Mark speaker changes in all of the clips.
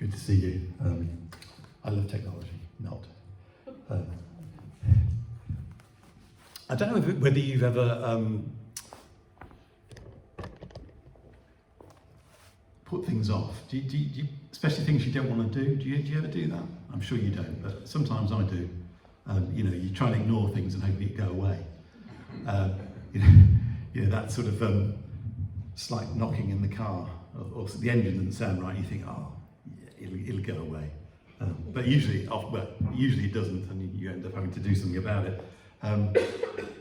Speaker 1: Good to see you. I love technology, not. I don't know whether you've ever put things off. Do you, especially things you don't want to do? Do you ever do that? I'm sure you don't, but sometimes I do. You know, you try and ignore things and hope it go away. You know that sort of slight knocking in the car, or the engine doesn't sound right. You think, oh, yeah, it'll go away. But usually it doesn't, and you end up having to do something about it.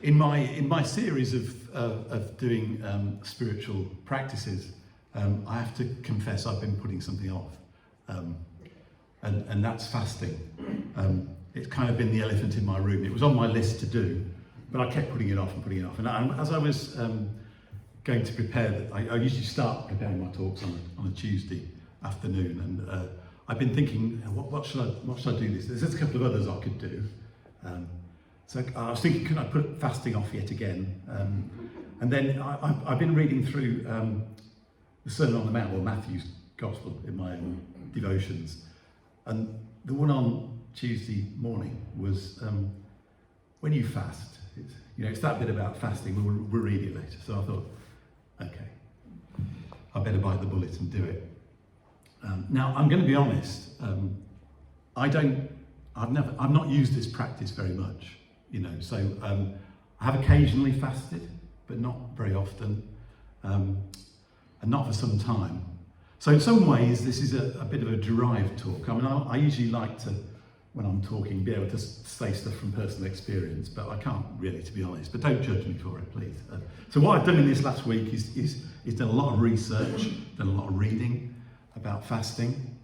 Speaker 1: In my series of doing spiritual practices, I have to confess I've been putting something off, and that's fasting. It's kind of been the elephant in my room. It was on my list to do, but I kept putting it off and putting it off. And as I was going to prepare that, I usually start preparing my talks on a Tuesday afternoon, and I've been thinking, what should I do this? There's a couple of others I could do. So I was thinking, could I put fasting off yet again? And then I've been reading through the Sermon on the Mount, or Matthew's Gospel, in my own devotions. And the one on Tuesday morning was, when you fast, it's that bit about fasting. We'll read it later. So I thought, okay, I better bite the bullet and do it. Now, I'm going to be honest. I've not used this practice very much. So I have occasionally fasted, but not very often, and not for some time. So in some ways, this is a bit of a derived talk. I mean, I usually like to, when I'm talking, be able to say stuff from personal experience, but I can't really, to be honest. But don't judge me for it, please. So what I've done in this last week is done a lot of research, done a lot of reading about fasting,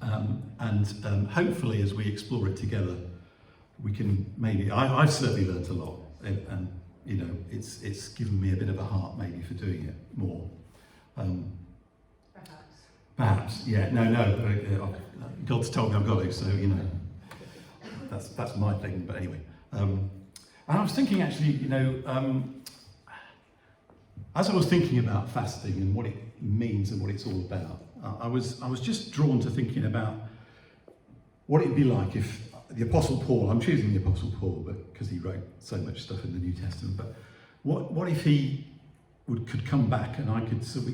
Speaker 1: and hopefully, as we explore it together, we can maybe. I've certainly learnt a lot, and it's given me a bit of a heart maybe for doing it more. Perhaps, yeah. No. God's told me I've got to, so that's my thing. But anyway, and I was thinking actually, as I was thinking about fasting and what it means and what it's all about, I was just drawn to thinking about what it'd be like if the Apostle Paul, I'm choosing the Apostle Paul because he wrote so much stuff in the New Testament, but what if he could come back and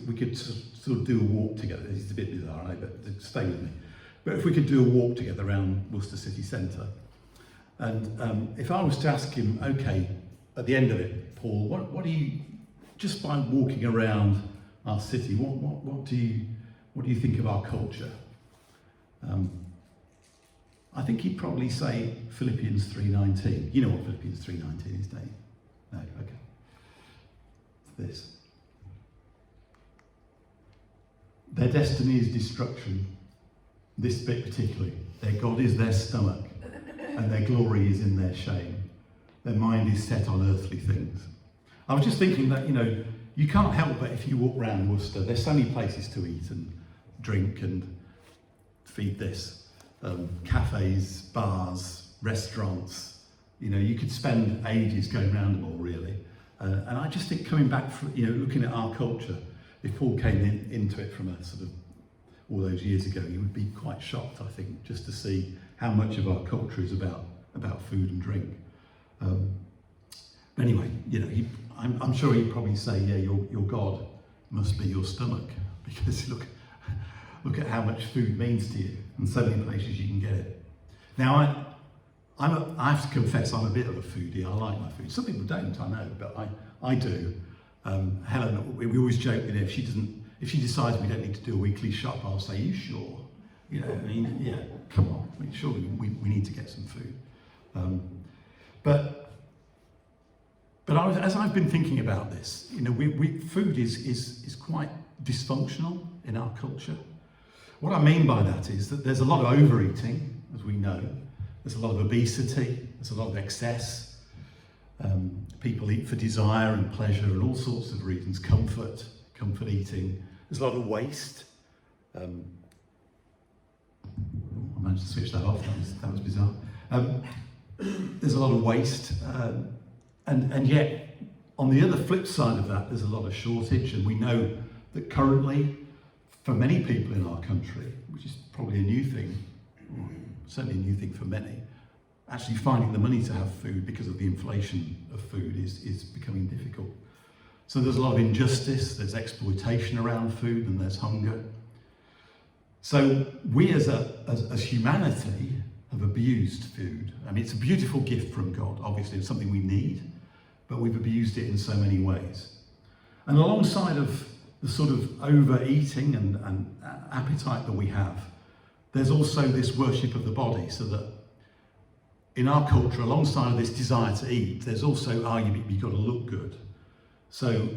Speaker 1: we could sort of do a walk together. It's a bit bizarre, right? But stay with me. But if we could do a walk together around Worcester City Centre, and if I was to ask him, okay, at the end of it, Paul, what do you, just by walking around our city, what do you think of our culture? I think he'd probably say Philippians 3:19. You know what Philippians 3:19 is, don't you? No, okay. This. Their destiny is destruction. This bit particularly. Their God is their stomach, and their glory is in their shame. Their mind is set on earthly things. I was just thinking that, you can't help but if you walk around Worcester, there's so many places to eat and drink and feed this. Cafes, bars, restaurants. You could spend ages going around them all, really. And I just think coming back from, looking at our culture, if Paul came into it from a sort of all those years ago, he would be quite shocked, I think, just to see how much of our culture is about food and drink. Anyway, I'm sure he'd probably say, yeah, your God must be your stomach, because look at how much food means to you, and so many places you can get it. Now, I have to confess, I'm a bit of a foodie. I like my food. Some people don't, I know, but I do. Helen, we always joke that if she decides we don't need to do a weekly shop, I'll say, "You sure? Yeah, come on. Surely we need to get some food." But as I've been thinking about this, food is quite dysfunctional in our culture. What I mean by that is that there's a lot of overeating, as we know. There's a lot of obesity, there's a lot of excess. People eat for desire and pleasure and all sorts of reasons, comfort eating. There's a lot of waste. I managed to switch that off, that was bizarre. There's a lot of waste, and yet on the other flip side of that, there's a lot of shortage, and we know that currently for many people in our country, which is probably a new thing, or certainly a new thing for many, actually finding the money to have food because of the inflation of food is becoming difficult. So there's a lot of injustice, there's exploitation around food, and there's hunger. So we as humanity have abused food. I mean, it's a beautiful gift from God. Obviously, it's something we need, but we've abused it in so many ways. And alongside of the sort of overeating and appetite that we have, there's also this worship of the body, so that in our culture, alongside of this desire to eat, there's also, you've got to look good. So,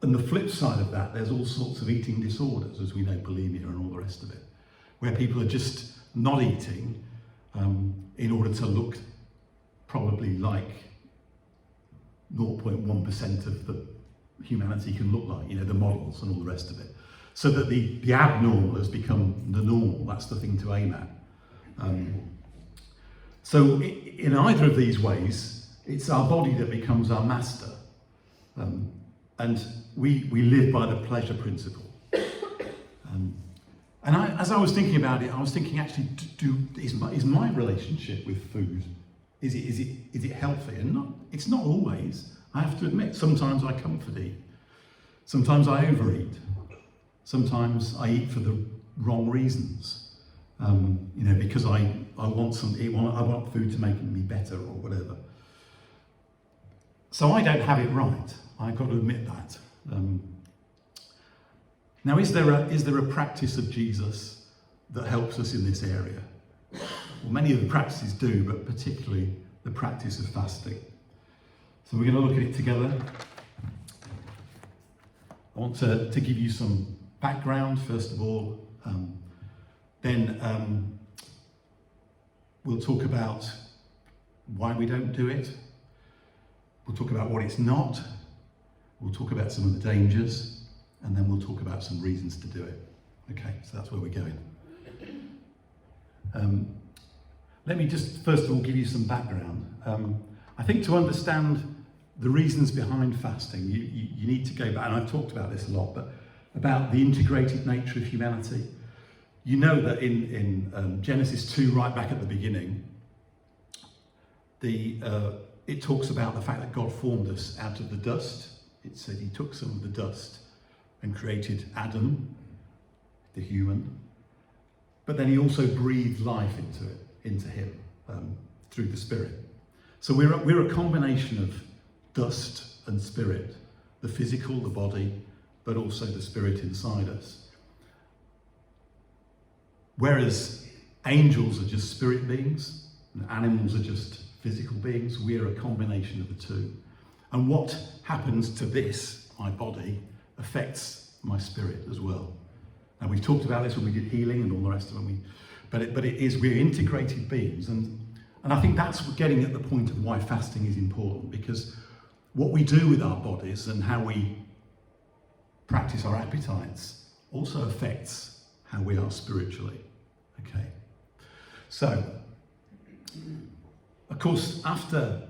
Speaker 1: and the flip side of that, there's all sorts of eating disorders, as we know, bulimia and all the rest of it, where people are just not eating in order to look probably like 0.1% of the humanity can look like, the models and all the rest of it. So that the abnormal has become the normal. That's the thing to aim at. So in either of these ways, it's our body that becomes our master. And we live by the pleasure principle. And as I was thinking about it, I was thinking actually, is my relationship with food, is it healthy? And it's not always. I have to admit, sometimes I comfort eat. Sometimes I overeat. Sometimes I eat for the wrong reasons. Because I want I want food to make me better or whatever. So I don't have it right. I've got to admit that. Now, is there a practice of Jesus that helps us in this area? Well, many of the practices do, but particularly the practice of fasting. So we're going to look at it together. I want to give you some background, first of all. Then we'll talk about why we don't do it. We'll talk about what it's not. We'll talk about some of the dangers. And then we'll talk about some reasons to do it. Okay, so that's where we're going. Let me just, first of all, give you some background. I think to understand the reasons behind fasting, you need to go back, and I've talked about this a lot, but about the integrated nature of humanity. You know that in Genesis 2, right back at the beginning, it talks about the fact that God formed us out of the dust. It said he took some of the dust and created Adam, the human, but then he also breathed life into him through the Spirit. So we're a combination of dust and spirit, the physical, the body, but also the spirit inside us. Whereas angels are just spirit beings, and animals are just physical beings, we're a combination of the two. And what happens to this, my body, affects my spirit as well. And we've talked about this when we did healing and all the rest of it. But it is, we're integrated beings. And I think that's getting at the point of why fasting is important, because what we do with our bodies and how we practice our appetites also affects how we are spiritually. Okay. So, of course, after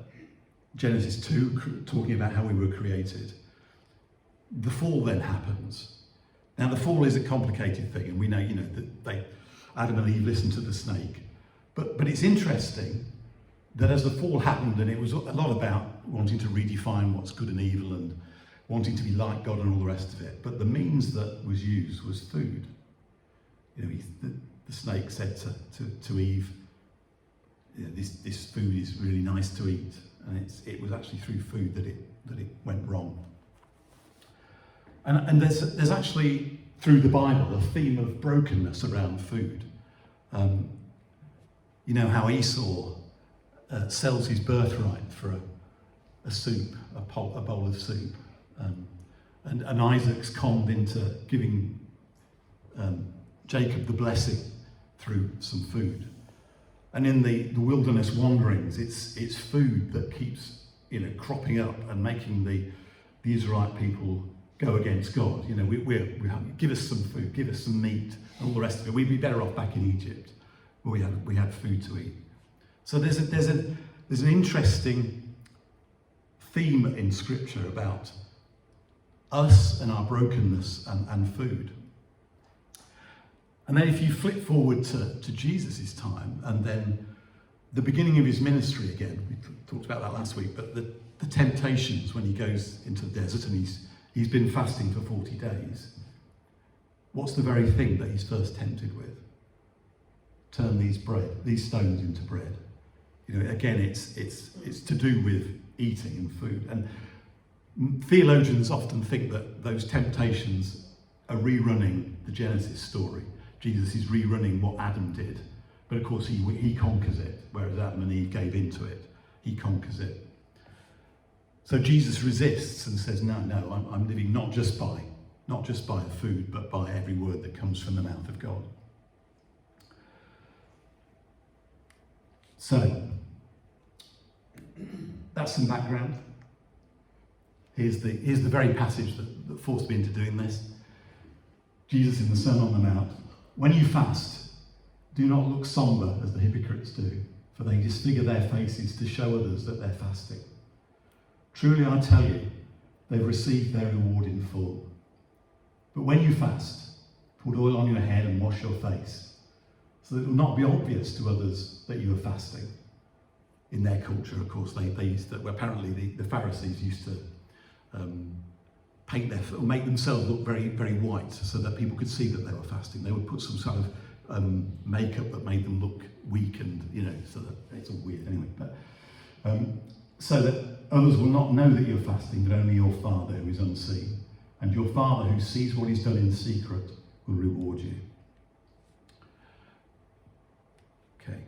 Speaker 1: Genesis 2, talking about how we were created, the fall then happens. Now, the fall is a complicated thing, and we know, that Adam and Eve listened to the snake. But it's interesting that as the fall happened, and it was a lot about wanting to redefine what's good and evil and wanting to be like God and all the rest of it, but the means that was used was food. The snake said to Eve, this food is really nice to eat, and it was actually through food that it went wrong. And there's actually, through the Bible, a theme of brokenness around food. How Esau sells his birthright for a soup, a bowl of soup. And Isaac's conned into giving Jacob the blessing through some food. And in the wilderness wanderings, it's food that keeps cropping up and making the Israelite people go against God. Give us some food, give us some meat, and all the rest of it. We'd be better off back in Egypt, where we had food to eat. So there's an interesting theme in Scripture about us and our brokenness and food. And then if you flip forward to Jesus' time, and then the beginning of his ministry again, we talked about that last week, but the temptations when he goes into the desert and he's been fasting for 40 days. What's the very thing that he's first tempted with? Turn these stones into bread. You know, again, it's to do with eating and food. And theologians often think that those temptations are rerunning the Genesis story. Jesus is rerunning what Adam did, but of course he conquers it, whereas Adam and Eve gave into it. He conquers it. So Jesus resists and says, no, I'm living not just by the food, but by every word that comes from the mouth of God. So, that's some background. Here's the very passage that forced me into doing this. Jesus in the Sermon on the Mount. When you fast, do not look somber as the hypocrites do, for they disfigure their faces to show others that they're fasting. Truly I tell you, they've received their reward in full. But when you fast, put oil on your head and wash your face, so that it will not be obvious to others that you are fasting. In their culture, of course, they used to, apparently the Pharisees used to make themselves look very, very white so that people could see that they were fasting. They would put some sort of makeup that made them look weak and, so that it's all weird anyway. But so that others will not know that you're fasting, but only your Father who is unseen. And your Father who sees what is done in secret will reward you. Okay.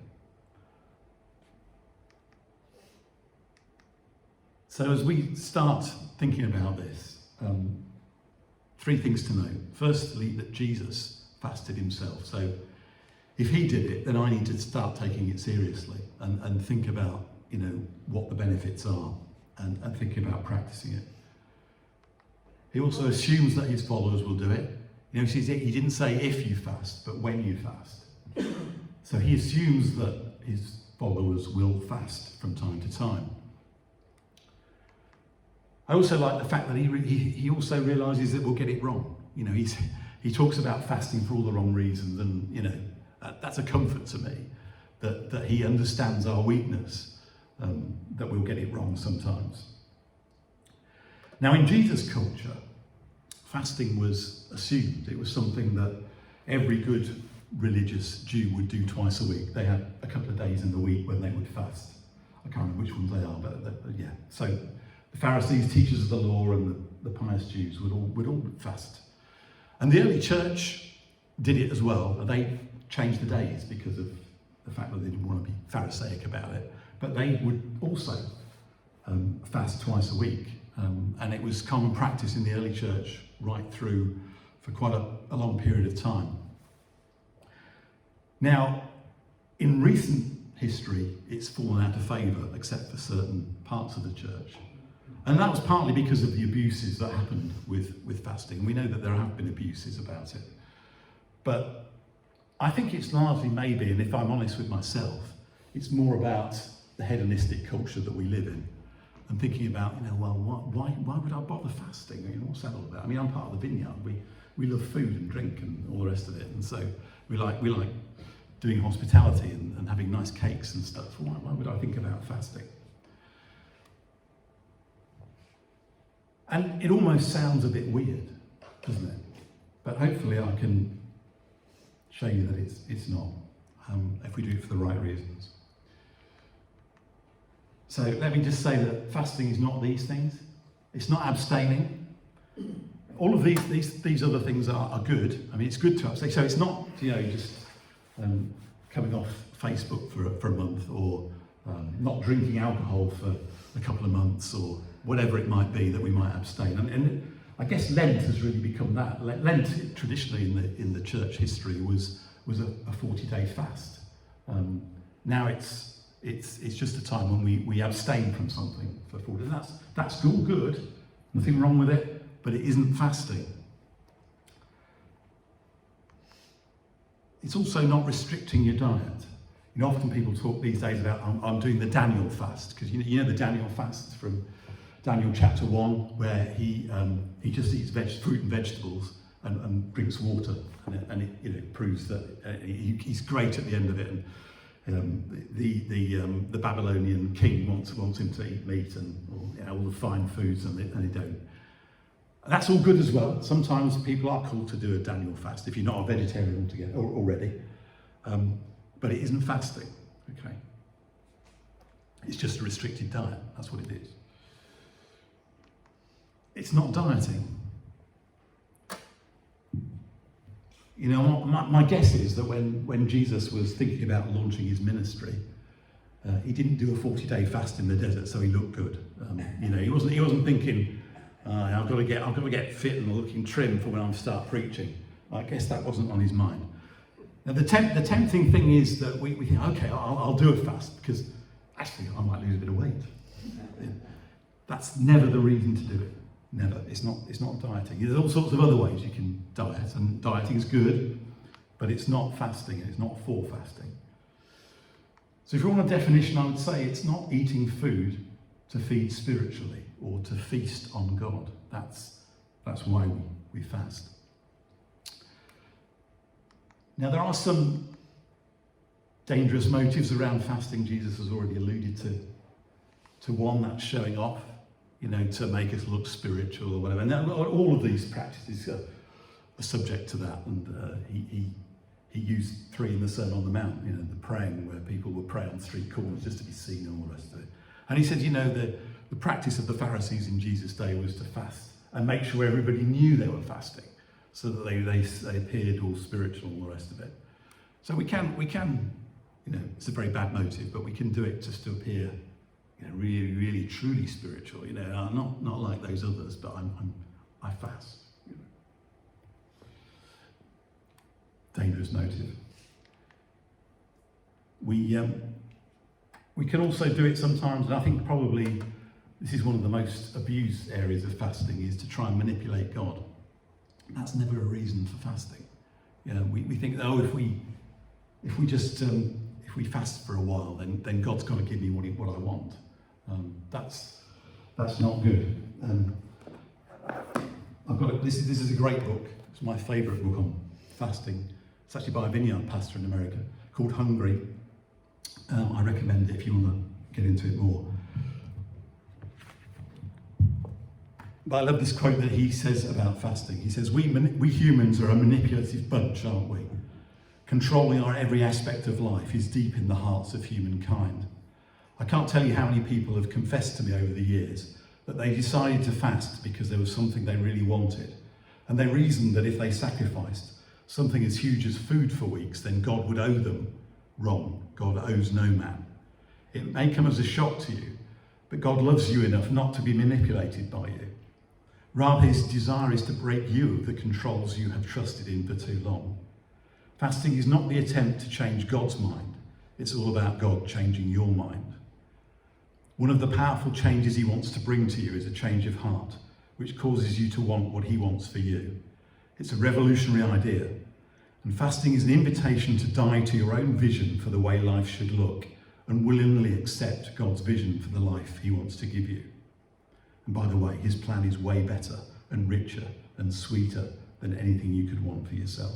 Speaker 1: So as we start thinking about this, three things to know. Firstly, that Jesus fasted himself. So if he did it, then I need to start taking it seriously and think about, what the benefits are and think about practicing it. He also assumes that his followers will do it. He didn't say if you fast, but when you fast. So he assumes that his followers will fast from time to time. I also like the fact that he also realises that we'll get it wrong. He talks about fasting for all the wrong reasons, and that's a comfort to me that he understands our weakness, that we'll get it wrong sometimes. Now, in Jesus' culture, fasting was assumed. It was something that every good religious Jew would do twice a week. They had a couple of days in the week when they would fast. I can't remember which ones they are, but yeah. So the Pharisees, teachers of the law, and the pious Jews would all fast. And the early church did it as well. They changed the days because of the fact that they didn't want to be Pharisaic about it. But they would also fast twice a week. And it was common practice in the early church right through for quite a long period of time. Now, in recent history, it's fallen out of favour, except for certain parts of the church. And that was partly because of the abuses that happened with fasting. We know that there have been abuses about it. But I think it's largely maybe, and if I'm honest with myself, it's more about the hedonistic culture that we live in. And thinking about, why would I bother fasting? What's that all about? I mean, I'm part of the vineyard. We love food and drink and all the rest of it. And so we like doing hospitality and having nice cakes and stuff. Why would I think about fasting? And it almost sounds a bit weird, doesn't it? But hopefully I can show you that it's not, if we do it for the right reasons. So let me just say that fasting is not these things. It's not abstaining. All of these other things are good. I mean, it's good to abstain. So it's not, just coming off Facebook for a month, or not drinking alcohol for a couple of months, or whatever it might be that we might abstain. And I guess Lent has really become that. Lent traditionally in the church history was a 40-day fast. Now it's just a time when we abstain from something for 40 days. That's all good, nothing wrong with it, but it isn't fasting. It's also not restricting your diet. Often people talk these days about, I'm doing the Daniel fast, because you know the Daniel fast from Daniel chapter 1, where he just eats fruit and vegetables, and drinks water, and it proves that he's great at the end of it. And the Babylonian king wants him to eat meat and all the fine foods, and they don't. That's all good as well. Sometimes people are called to do a Daniel fast if you're not a vegetarian altogether already, but it isn't fasting. Okay, it's just a restricted diet. That's what it is. It's not dieting. You know, my guess is that when Jesus was thinking about launching his ministry, he didn't do a 40-day fast in the desert so he looked good. He wasn't thinking, I've got to get fit and looking trim for when I start preaching. I guess that wasn't on his mind. Now the tempting thing is that we think, okay, I'll do a fast because actually I might lose a bit of weight. That's never the reason to do it. Never. It's not dieting. There's all sorts of other ways you can diet, and dieting is good, but it's not fasting, and it's not for fasting. So if you want a definition, I would say it's not eating food to feed spiritually or to feast on God. That's why we fast. Now there are some dangerous motives around fasting. Jesus has already alluded to one, that's showing off, to make us look spiritual or whatever. And all of these practices are subject to that. And he used 3 in the Sermon on the Mount, the praying, where people would pray on street corners just to be seen and all the rest of it. And he said, the practice of the Pharisees in Jesus' day was to fast and make sure everybody knew they were fasting, so that they appeared all spiritual and all the rest of it. So we can, it's a very bad motive, but we can do it just to appear really, really, truly spiritual. Not like those others, but I fast. Dangerous motive. We can also do it sometimes, and I think probably this is one of the most abused areas of fasting, is to try and manipulate God. That's never a reason for fasting. We think, if we fast for a while, then God's got to give me what I want. That's not good. This is a great book. It's my favourite book on fasting. It's actually by a vineyard pastor in America called Hungry. I recommend it if you want to get into it more. But I love this quote that he says about fasting. He says, we humans are a manipulative bunch, aren't we? Controlling our every aspect of life is deep in the hearts of humankind. I can't tell you how many people have confessed to me over the years that they decided to fast because there was something they really wanted. And they reasoned that if they sacrificed something as huge as food for weeks, then God would owe them. Wrong. God owes no man. It may come as a shock to you, but God loves you enough not to be manipulated by you. Rather, his desire is to break you of the controls you have trusted in for too long. Fasting is not the attempt to change God's mind. It's all about God changing your mind. One of the powerful changes he wants to bring to you is a change of heart, which causes you to want what he wants for you. It's a revolutionary idea. And fasting is an invitation to die to your own vision for the way life should look and willingly accept God's vision for the life he wants to give you. And by the way, his plan is way better and richer and sweeter than anything you could want for yourself.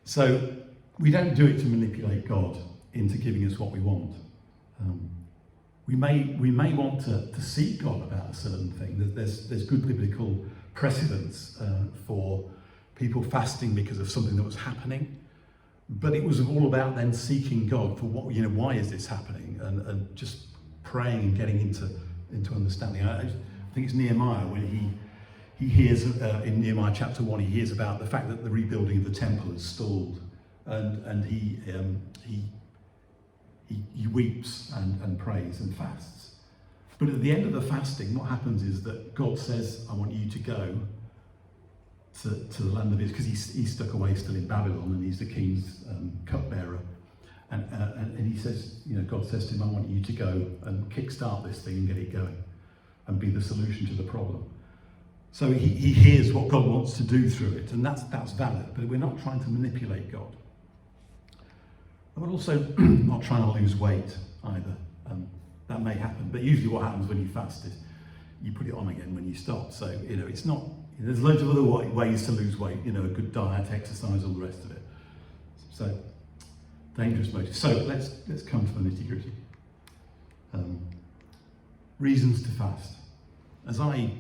Speaker 1: So we don't do it to manipulate God into giving us what we want. We may want to seek God about a certain thing. There's good biblical precedents for people fasting because of something that was happening, but it was all about then seeking God for why is this happening, and just praying and getting into understanding. I think it's Nehemiah when he hears in Nehemiah chapter 1, he hears about the fact that the rebuilding of the temple has stalled, and he weeps and prays and fasts. But at the end of the fasting, what happens is that God says, I want you to go to the land of Israel, because he's stuck away still in Babylon, and he's the king's cupbearer. And he says, God says to him, I want you to go and kickstart this thing and get it going and be the solution to the problem. So he hears what God wants to do through it, and that's valid, but we're not trying to manipulate God. And we're also not trying to lose weight either. That may happen, but usually what happens when you fast is you put it on again when you stop. So, it's not, there's loads of other ways to lose weight, a good diet, exercise, all the rest of it. So, dangerous motives. So, let's come to the nitty-gritty. Reasons to fast. As I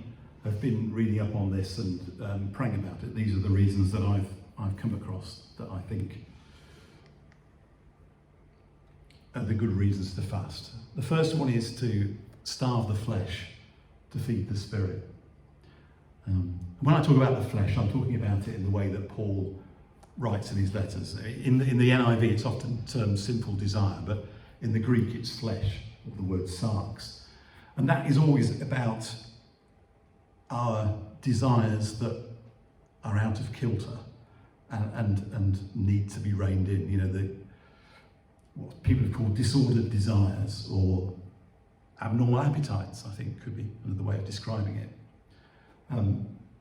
Speaker 1: have been reading up on this and praying about it, these are the reasons that I've come across that I think are the good reasons to fast. The first one is to starve the flesh to feed the spirit. When I talk about the flesh, I'm talking about it in the way that Paul writes in his letters. In the NIV, it's often termed sinful desire, but in the Greek, it's flesh, or the word sarx. And that is always about our desires that are out of kilter and need to be reined in. What people have called disordered desires or abnormal appetites, I think could be another way of describing it.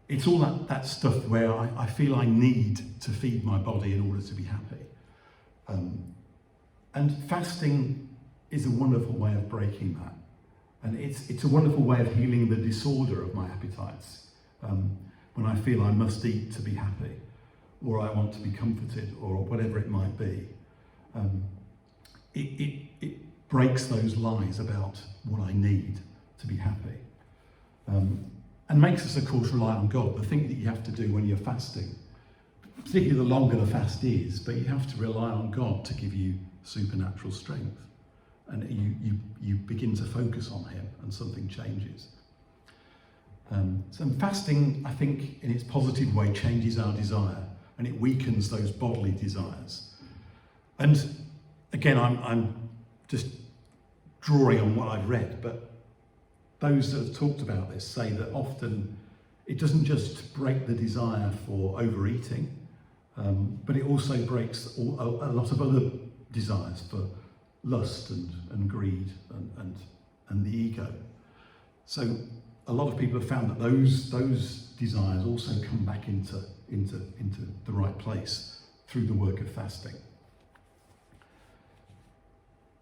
Speaker 1: It's all that stuff where I feel I need to feed my body in order to be happy. And fasting is a wonderful way of breaking that. And it's a wonderful way of healing the disorder of my appetites. When I feel I must eat to be happy, or I want to be comforted, or whatever it might be. It breaks those lies about what I need to be happy. And makes us, of course, rely on God. The thing that you have to do when you're fasting, particularly the longer the fast is, but you have to rely on God to give you supernatural strength. And you begin to focus on him and something changes. So fasting, I think, in its positive way, changes our desire and it weakens those bodily desires. And again, I'm just drawing on what I've read, but those that have talked about this say that often it doesn't just break the desire for overeating, but it also breaks a lot of other desires for lust and greed and the ego. So a lot of people have found that those desires also come back into the right place through the work of fasting.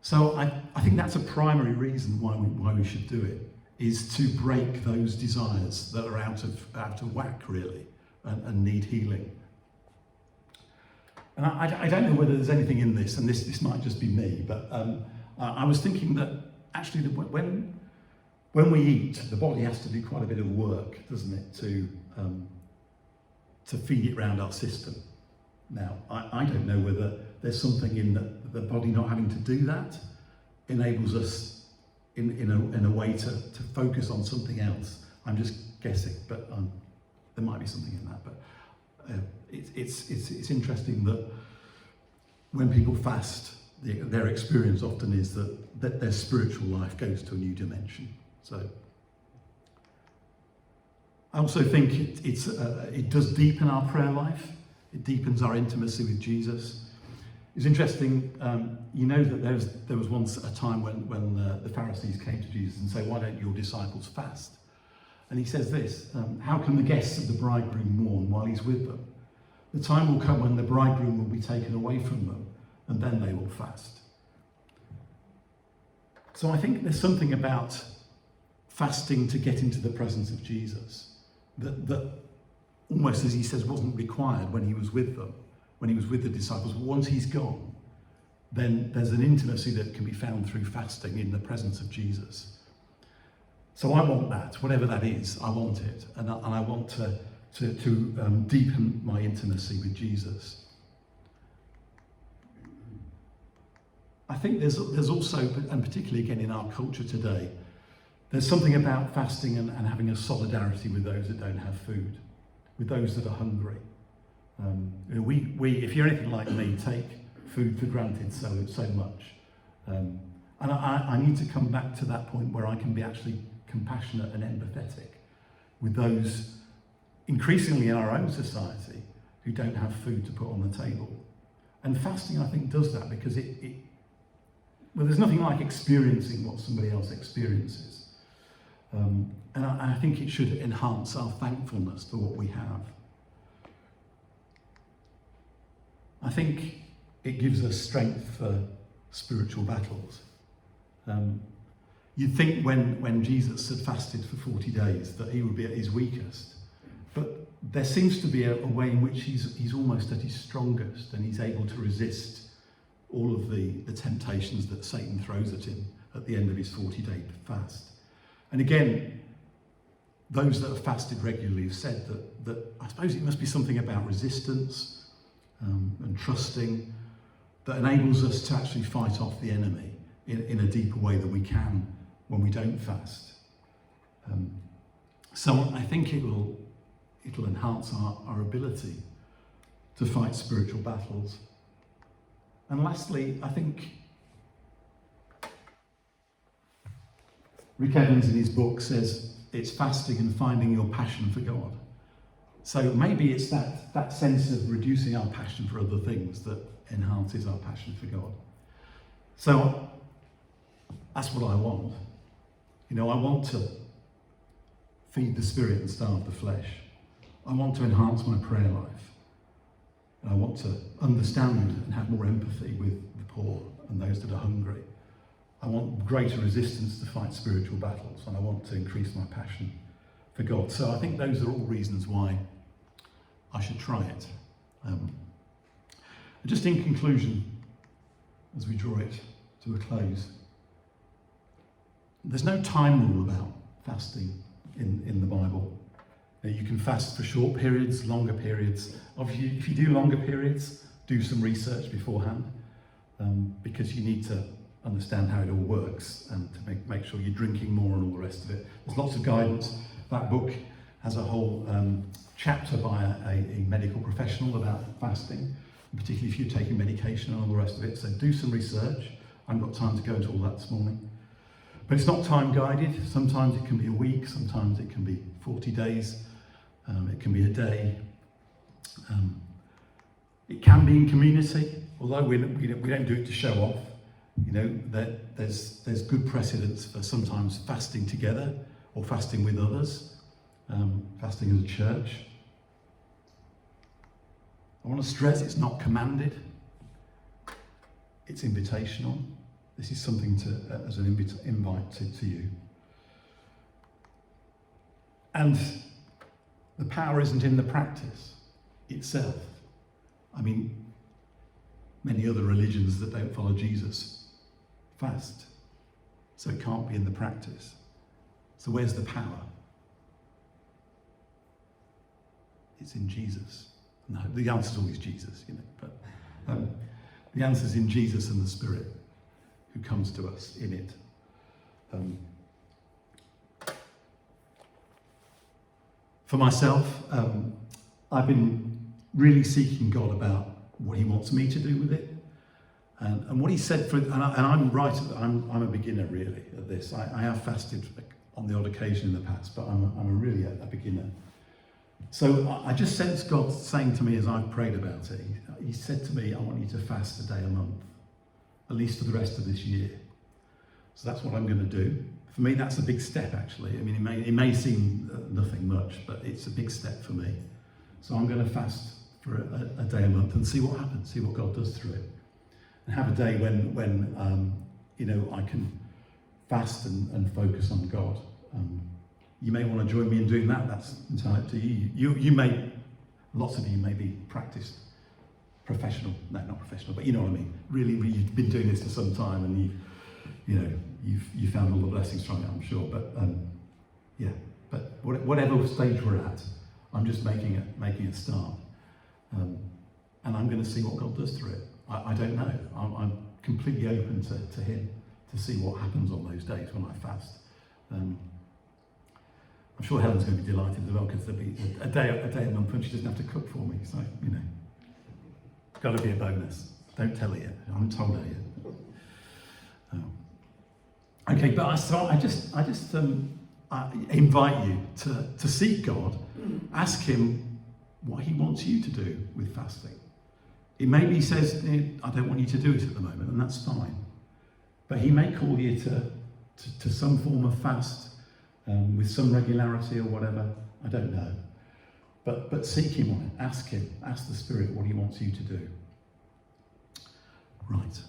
Speaker 1: So I think that's a primary reason why we should do it, is to break those desires that are out of whack, really, and need healing. And I don't know whether there's anything in this, and this might just be me, but I was thinking that actually when we eat, the body has to do quite a bit of work, doesn't it, to feed it around our system. Now, I don't know whether there's something in the body not having to do that enables us in a way to focus on something else. I'm just guessing, but there might be something in that. But it's interesting that when people fast, their experience often is that their spiritual life goes to a new dimension. So I also think it does deepen our prayer life. It deepens our intimacy with Jesus. It's interesting, that there was once a time when the Pharisees came to Jesus and say, "Why don't your disciples fast?" And he says this, "How can the guests of the bridegroom mourn while he's with them? The time will come when the bridegroom will be taken away from them, and then they will fast." So I think there's something about fasting to get into the presence of Jesus that almost, as he says, wasn't required when he was with them, when he was with the disciples. But once he's gone, then there's an intimacy that can be found through fasting in the presence of Jesus. So I want that, whatever that is, I want it. And I want to deepen my intimacy with Jesus. I think there's also, and particularly again in our culture today, there's something about fasting and having a solidarity with those that don't have food, with those that are hungry. We, if you're anything like me, take food for granted so much. And I need to come back to that point where I can be actually compassionate and empathetic with those increasingly in our own society who don't have food to put on the table. And fasting, I think, does that because there's nothing like experiencing what somebody else experiences. And I think it should enhance our thankfulness for what we have. I think it gives us strength for spiritual battles. You'd think when Jesus had fasted for 40 days that he would be at his weakest. But there seems to be a way in which he's almost at his strongest, and he's able to resist all of the temptations that Satan throws at him at the end of his 40-day fast. And again, those that have fasted regularly have said that I suppose it must be something about resistance and trusting that enables us to actually fight off the enemy in a deeper way than we can when we don't fast. So I think it'll enhance our ability to fight spiritual battles. And lastly, I think Rick Evans in his book says it's fasting and finding your passion for God. So maybe it's that sense of reducing our passion for other things that enhances our passion for God. So that's what I want. I want to feed the spirit and starve the flesh. I want to enhance my prayer life. And I want to understand and have more empathy with the poor and those that are hungry. I want greater resistance to fight spiritual battles, and I want to increase my passion for God. So I think those are all reasons why I should try it. Just in conclusion, as we draw it to a close, there's no time rule about fasting in the Bible. You can fast for short periods, longer periods. Obviously, if you do longer periods, do some research beforehand, because you need to understand how it all works and to make sure you're drinking more and all the rest of it. There's lots of guidance. That book has a whole chapter by a medical professional about fasting, particularly if you're taking medication and all the rest of it. So do some research. I haven't got time to go into all that this morning. But it's not time guided. Sometimes it can be a week, sometimes it can be 40 days, it can be a day. It can be in community, although we don't do it to show off. That there's good precedence for sometimes fasting together or fasting with others, fasting as a church. I want to stress it's not commanded, it's invitational. This is something as an invite to you. And the power isn't in the practice itself. I mean, many other religions that don't follow Jesus fast. So it can't be in the practice. So where's the power? It's in Jesus. No, the answer's always Jesus, but the answer's in Jesus and the Spirit who comes to us in it. For myself, I've been really seeking God about what he wants me to do with it. And what he said, and I'm right, I'm a beginner really at this. I have fasted on the odd occasion in the past, but I'm really a beginner. So I just sensed God saying to me as I've prayed about it, he said to me, I want you to fast a day a month, at least for the rest of this year. So that's what I'm going to do. For me, that's a big step actually. I mean, it may seem nothing much, but it's a big step for me. So I'm going to fast for a day a month and see what happens, see what God does through it. And have a day when I can fast and focus on God. You may want to join me in doing that. That's entirely up to you. Lots of you may be practiced professional. No, not professional, but you know what I mean. Really, you've been doing this for some time, and you've found all the blessings from it, I'm sure. But But whatever stage we're at, I'm just making a start, and I'm going to see what God does through it. I don't know. I'm completely open to Him to see what happens on those days when I fast. I'm sure Helen's going to be delighted as well, because there'll be a day a month when she doesn't have to cook for me. So it's got to be a bonus. Don't tell her yet. I haven't told her yet. Okay, but I invite you to seek God. Ask Him what He wants you to do with fasting. It maybe says, I don't want you to do it at the moment, and that's fine. But He may call you to some form of fast with some regularity or whatever. I don't know. But seek Him on it. Ask Him. Ask the Spirit what He wants you to do. Right.